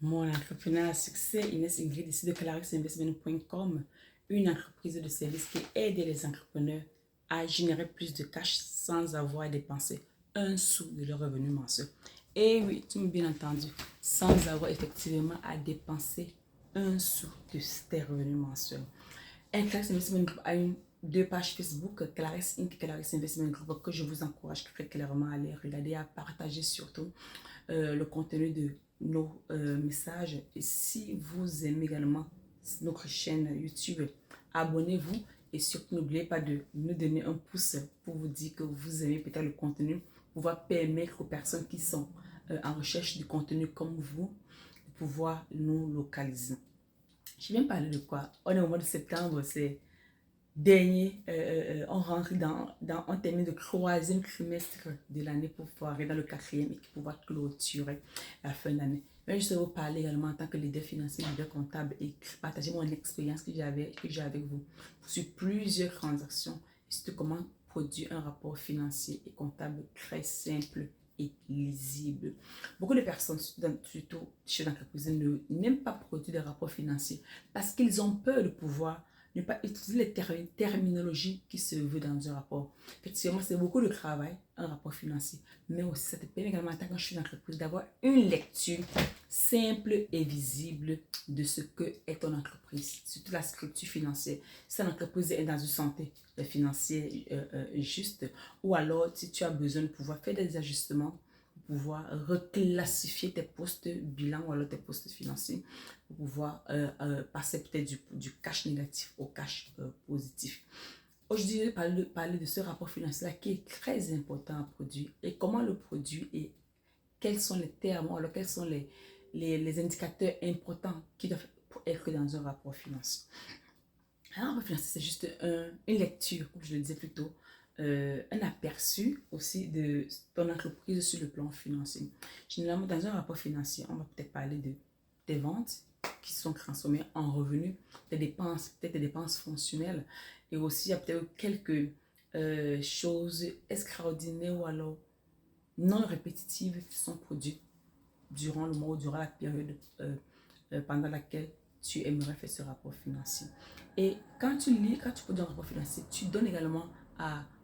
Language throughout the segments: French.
Mon entrepreneur à succès, Inès Ingrid, ici de clarixinvestment.com, une entreprise de service qui aide les entrepreneurs à générer plus de cash sans avoir à dépenser un sou de leur revenu mensuel. Et oui, tu m'as bien entendu, sans avoir effectivement à dépenser un sou de tes revenus mensuels. Un Clarisse Investment Group a deux pages Facebook, Clarisse Inc. et Clarisse Investment Group, que je vous encourage très clairement à les regarder, à partager surtout le contenu de nos messages. Et si vous aimez également notre chaîne YouTube, abonnez-vous et surtout n'oubliez pas de nous donner un pouce pour vous dire que vous aimez peut-être le contenu, pour pouvoir permettre aux personnes qui sont en recherche du contenu comme vous de pouvoir nous localiser. Je viens parler de quoi? On est au mois de septembre, c'est on rentre on termine le troisième trimestre de l'année pour pouvoir arriver dans le quatrième et pour pouvoir clôturer la fin d'année. Mais je vais vous parler également en tant que leader financier, leader comptable et partager mon expérience que j'ai avec vous sur plusieurs transactions et surtout comment produire un rapport financier et comptable très simple et lisible. Beaucoup de personnes, surtout chez l'entreprise, n'aiment pas produire des rapports financiers parce qu'ils ont peur de pouvoir ne pas utiliser les terminologies qui se veulent dans un rapport. Effectivement, c'est beaucoup de travail, un rapport financier, mais aussi ça te permet également en tant que chef d'entreprise d'avoir une lecture simple et visible de ce que est ton entreprise, surtout la structure financière. Si ton entreprise est dans une santé financière juste, ou alors si tu as besoin de pouvoir faire des ajustements, pouvoir reclassifier tes postes bilan ou alors tes postes financiers pour pouvoir passer peut-être du cash négatif au cash positif. Aujourd'hui, je vais parler de ce rapport financier-là qui est très important à produire et comment le produire et quels sont les termes ou alors quels sont les indicateurs importants qui doivent être dans un rapport financier. Un rapport financier, c'est juste une lecture, comme je le disais plus tôt, un aperçu aussi de ton entreprise sur le plan financier. Généralement, dans un rapport financier, on va peut-être parler de tes ventes qui sont transformées en revenus, des dépenses, peut-être des dépenses fonctionnelles, et aussi il y a peut-être quelques choses extraordinaires ou alors non répétitives qui sont produites durant le mois ou durant la période pendant laquelle tu aimerais faire ce rapport financier. Et quand tu produis un rapport financier, tu donnes également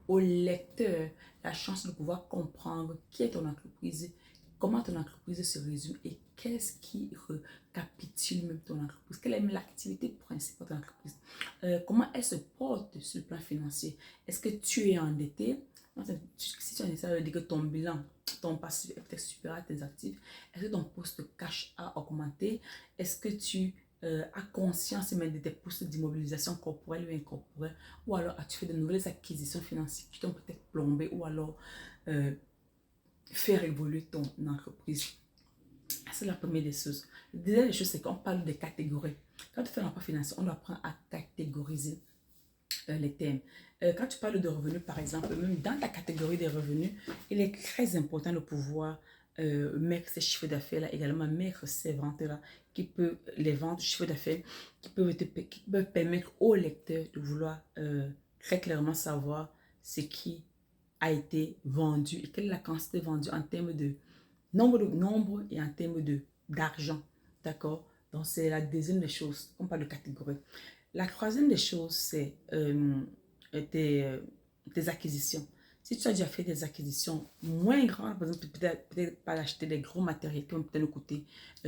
au lecteur la chance de pouvoir comprendre qui est ton entreprise, comment ton entreprise se résume et qu'est-ce qui récapitule même ton entreprise, quelle est même l'activité principale de ton entreprise, comment elle se porte sur le plan financier. Est-ce que tu es endetté? Si tu es endetté, ça veut dire que ton bilan, ton passif est peut-être supérieur à tes actifs. Est-ce que ton poste cash a augmenté? Est-ce que tu as conscience même de tes postes d'immobilisation corporelle ou incorporelle? Ou alors as-tu fait de nouvelles acquisitions financières qui t'ont peut-être plombé ou alors faire évoluer ton entreprise? C'est la première des choses. La deuxième des choses, c'est qu'on parle des catégories. Quand tu fais un rapport financier, on doit apprendre à catégoriser les thèmes. Quand tu parles de revenus, par exemple, même dans ta catégorie des revenus, il est très important de pouvoir mettre ces chiffres d'affaires-là, également mettre ces ventes-là, les ventes, chiffres d'affaires, qui peuvent permettre au lecteur de vouloir très clairement savoir ce qui a été vendu et quelle est la quantité vendue en termes de nombre et en termes d'argent. D'accord? Donc, c'est la deuxième des choses. On parle de catégorie. La troisième des choses, c'est tes acquisitions. Si tu as déjà fait des acquisitions moins grandes, par exemple, peut-être pas acheter des gros matériels qui vont peut-être nous coûter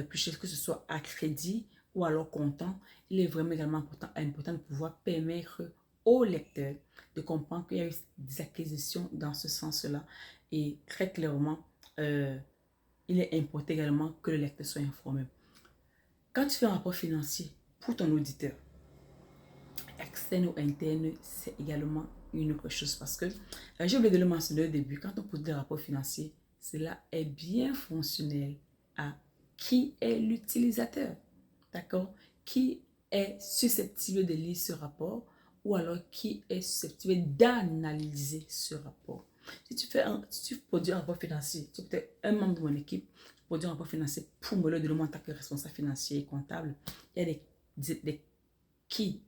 plus cher, que ce soit à crédit ou alors comptant, il est vraiment également important de pouvoir permettre au lecteur de comprendre qu'il y a eu des acquisitions dans ce sens-là. Et très clairement, il est important également que le lecteur soit informé. Quand tu fais un rapport financier pour ton auditeur, externe ou interne, c'est également une autre chose parce que, j'ai oublié de le mentionner au début, quand on produit des rapports financiers, cela est bien fonctionnel à qui est l'utilisateur, d'accord? Qui est susceptible de lire ce rapport ou alors qui est susceptible d'analyser ce rapport. Si tu produis un rapport financier, tu es peut-être un membre de mon équipe, je produis un rapport financier pour me le donner en tant que responsable financier et comptable, il y a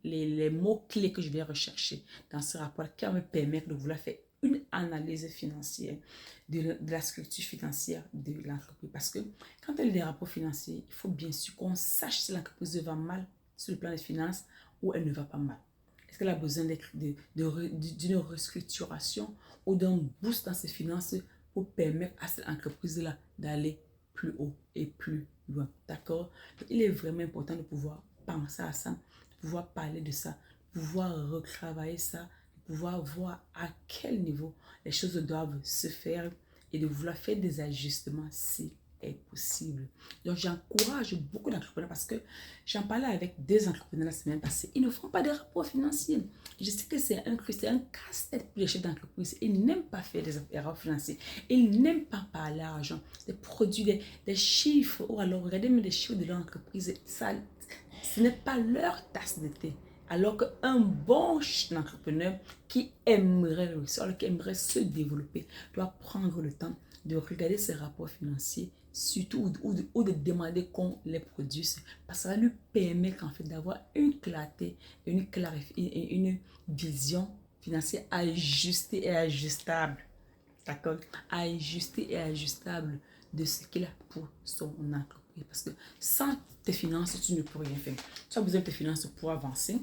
les mots-clés que je vais rechercher dans ce rapport qui vont me permettre de vouloir faire une analyse financière de la structure financière de l'entreprise. Parce que quand elle a des rapports financiers, il faut bien sûr qu'on sache si l'entreprise va mal sur le plan des finances ou elle ne va pas mal. Est-ce qu'elle a besoin d'une restructuration ou d'un boost dans ses finances pour permettre à cette entreprise-là d'aller plus haut et plus loin. D'accord? Il est vraiment important de pouvoir penser à ça, de pouvoir parler de ça, de pouvoir retravailler ça, de pouvoir voir à quel niveau les choses doivent se faire et de vouloir faire des ajustements si est possible. Donc, j'encourage beaucoup d'entrepreneurs parce que j'en parlais avec deux entrepreneurs la semaine passée. Ils ne font pas de rapports financiers. Je sais que c'est un casse-tête pour les chefs d'entreprise. Ils n'aiment pas faire des rapports financiers. Ils n'aiment pas parler argent, des produits, des chiffres, ou alors regardez même les chiffres de leur entreprise. Ça, ce n'est pas leur tasse de thé. Alors qu'un bon entrepreneur qui aimerait réussir, qui aimerait se développer, doit prendre le temps de regarder ses rapports financiers, surtout ou de demander qu'on les produise, parce que ça va lui permettre en fait d'avoir une clarté, une vision financière ajustée et ajustable. D'accord? Ajustée et ajustable de ce qu'il a pour son entreprise. Parce que sans tes finances, tu ne peux rien faire. Tu as besoin de tes finances pour avancer.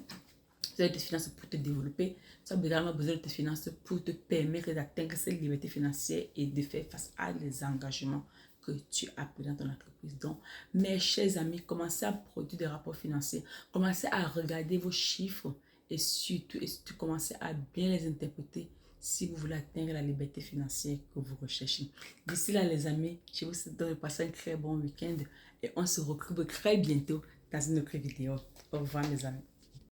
Tu as besoin de tes finances pour te développer. Tu as également besoin de tes finances pour te permettre d'atteindre cette liberté financière et de faire face à les engagements que tu as pris dans ton entreprise. Donc, mes chers amis, commencez à produire des rapports financiers. Commencez à regarder vos chiffres et surtout commencez à bien les interpréter si vous voulez atteindre la liberté financière que vous recherchez. D'ici là, les amis, je vous souhaite de passer un très bon week-end et on se retrouve très bientôt dans une autre vidéo. Au revoir, mes amis.